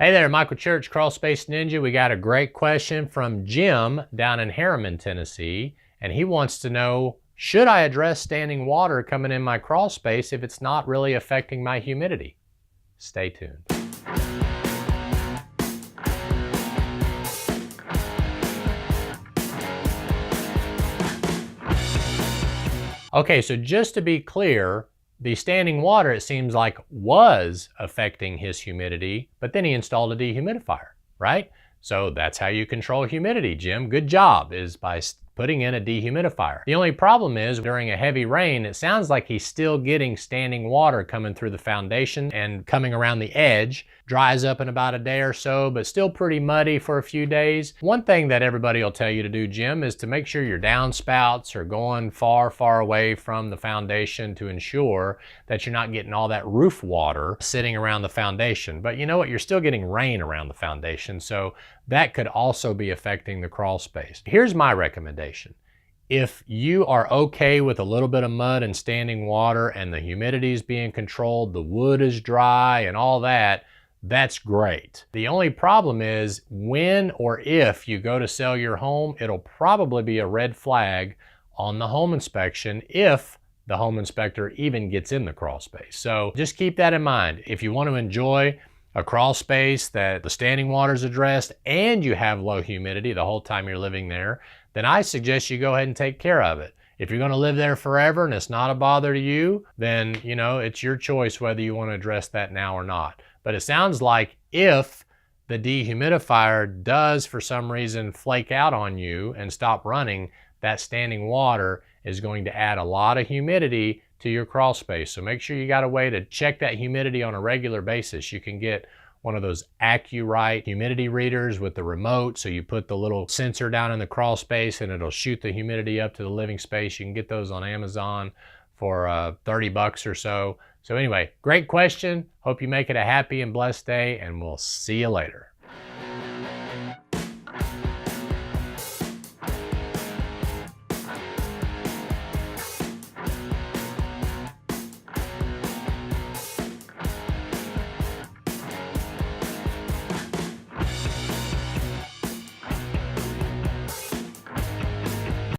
Hey there, Michael Church, Crawl Space Ninja. We got a great question from Jim down in Harriman, Tennessee, and he wants to know, should I address standing water coming in my crawl space if it's not really affecting my humidity? Stay tuned. Okay, so just to be clear, the standing water, it seems like, was affecting his humidity, but then he installed a dehumidifier, right? So that's how you control humidity, Jim. Good job, is by putting in a dehumidifier. The only problem is during a heavy rain, it sounds like he's still getting standing water coming through the foundation and coming around the edge. Dries up in about a day or so, but still pretty muddy for a few days. One thing that everybody will tell you to do, Jim, is to make sure your downspouts are going far, far away from the foundation to ensure that you're not getting all that roof water sitting around the foundation. But you know what? You're still getting rain around the foundation, so that could also be affecting the crawl space. Here's my recommendation. If you are okay with a little bit of mud and standing water and the humidity is being controlled, the wood is dry and all that, that's great. The only problem is when or if you go to sell your home, it'll probably be a red flag on the home inspection if the home inspector even gets in the crawl space. So just keep that in mind. If you want to enjoy a crawl space that the standing water is addressed and you have low humidity the whole time you're living there, then I suggest you go ahead and take care of it. If you're going to live there forever and it's not a bother to you, then it's your choice whether you want to address that now or not. But it sounds like if the dehumidifier does for some reason flake out on you and stop running, that standing water is going to add a lot of humidity to your crawl space. So make sure you got a way to check that humidity on a regular basis. You can get one of those AccuRite humidity readers with the remote. So you put the little sensor down in the crawl space and it'll shoot the humidity up to the living space. You can get those on Amazon for 30 bucks or so. So anyway, great question. Hope you make it a happy and blessed day, and we'll see you later.